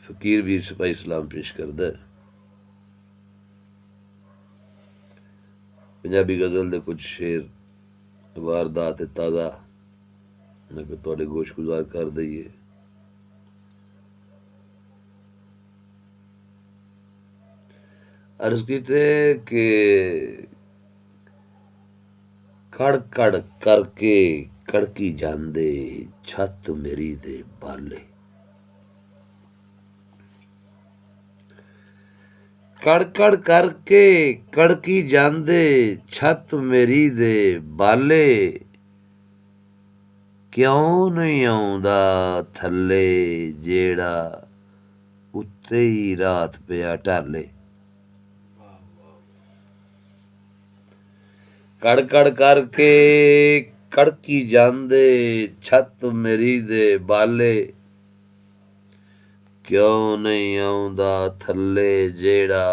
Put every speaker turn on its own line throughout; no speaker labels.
फकीर वीर सिपाही सलाम पेश करदा है। पंजाबी गज़ल दे कुछ शेर वारदात ताज़ा मैं तुहाडे गोश गुजार कर दईए। अर्ज कीते कि कड़ कड़ करके कड़की जांदे छत मेरी दे बाले। कड़ कड़ करके कड़की जांदे छत मेरी दे बाले। क्यों नहीं आउंदा थल्ले जेड़ा उत्ते ही रात पिया ढाले। कड़ कड़ करके कड़की जांदे छत मेरी दे बाले। क्यों नहीं आउंदा थल्ले जेड़ा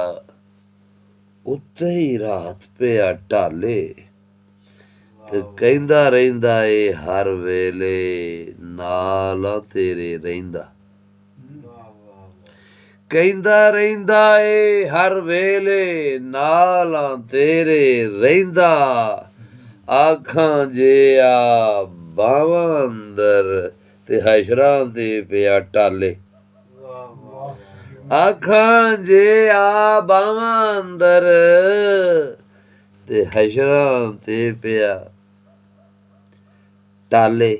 उत्ते ही रात पिया ढाले। ते कहंदा रहिंदा ए हर वेले नाल तेरे रहिंदा। कहंदा रहिंदा ए हर वेले नाल तेरे रहिंदा। आखां जिया बावां अंदर ते हशरां ते पिया ढाले। आखां जिया बावां अंदर ते हशरां ते पिया ढाले।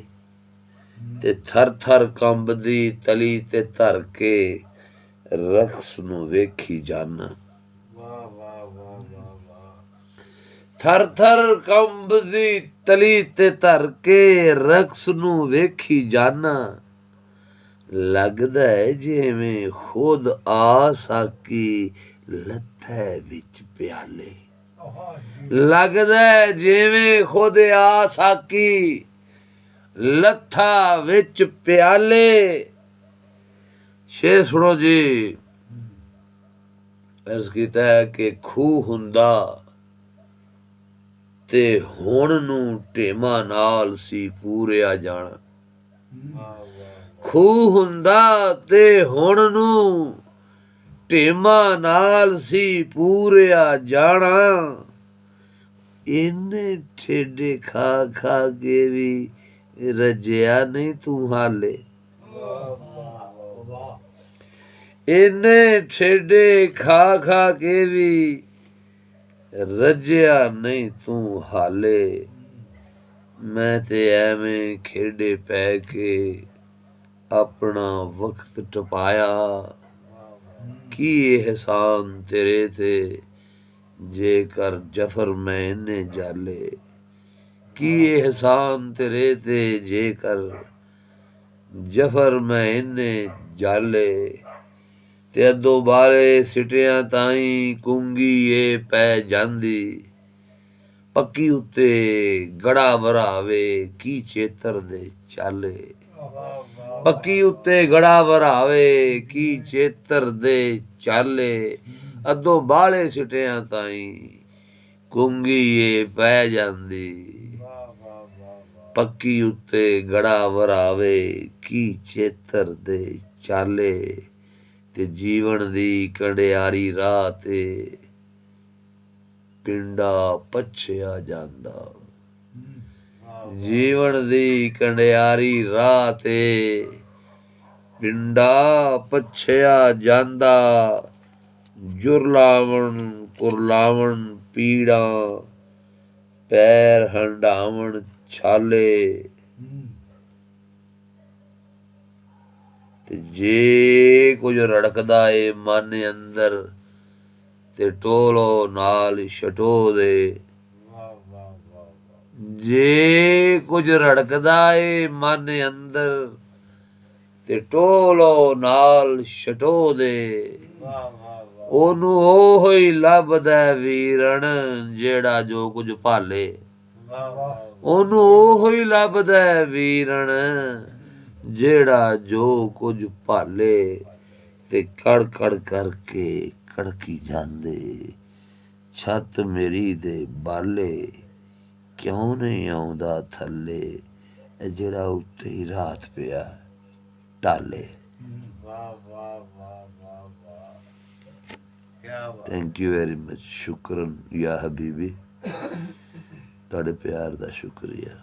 ते थर थर कंबदी तली ते धर के रक्स नूं वेखी जाना। थर थर कंबदी तली ते धर के रक्स नूं वेखी जाना। लगदा है जिवें खुद आ साकी लत्थै विच प्याले। लगदा है जिवें खुद आ साकी लत्था विच प्याले। शेर सुनो जी। अर्ज कीता है कि खूह हुंदा ते हुण नूं ढेमा नाल सी पूरिया जाना। खूह हुंदा ते हुण नूं ढेमा नाल सी पूरिया जाना। इन्ने ठेडे खा खा के भी रजिया नहीं तू हाले। इन्ने ठेडे खा खा के भी रजिया नहीं तू हाले। मैं ते एवें खेडे पै के अपना वक्त टपाया। की एहसान तेरे ते जेकर जफर मैं इन्ने जाले। की एहसान तेरे ते जेकर जफर मैं इन्ने जाले। ते अदो बाले सिटियां ताई कुंगी ए पै जांदी। पक्की उत्ते गड़ा वरावे की चेतर दे चाले। पक्की उत्ते गड़ा वरावे की चेतर दे चाले। अदो बाले सिटियां ताई कुंगी ए पै जांदी। पक्की उत्ते गड़ा वरावे की चेतर दे चाले। ते जीवन दी कंडियारी राह ते पिंडा पछया जांदा। जीवन दी कंडियारी राह ते पिंडा पछया जांदा। जुरलावण कुरलावण पीड़ा पैर हंडावण छाले। ते जे कुछ रड़कदा ए मन अंदर ते टोलो नाल छटो दे। जे कुछ रड़कदा ए मन अंदर ते टोलो नाल छटो दे। ओनू ओहो ही लभदा वीरन जेड़ा जो कुछ भाले। ओनू ओहो ही लभदा वीरन जेड़ा जो कुछ भाले। ते कड़ कड़ करके कड़की जांदे छत मेरी दे बाले। क्यों नहीं आउंदा थल्ले जेड़ा उत्ते ही रात पिया ढाले। ਥੈਂਕ ਯੂ ਵੈਰੀ ਮਚ, ਸ਼ੁਕਰਨ ਯਾ ਹਬੀਬੀ, ਤੁਹਾਡੇ ਪਿਆਰ ਦਾ ਸ਼ੁਕਰੀਆ।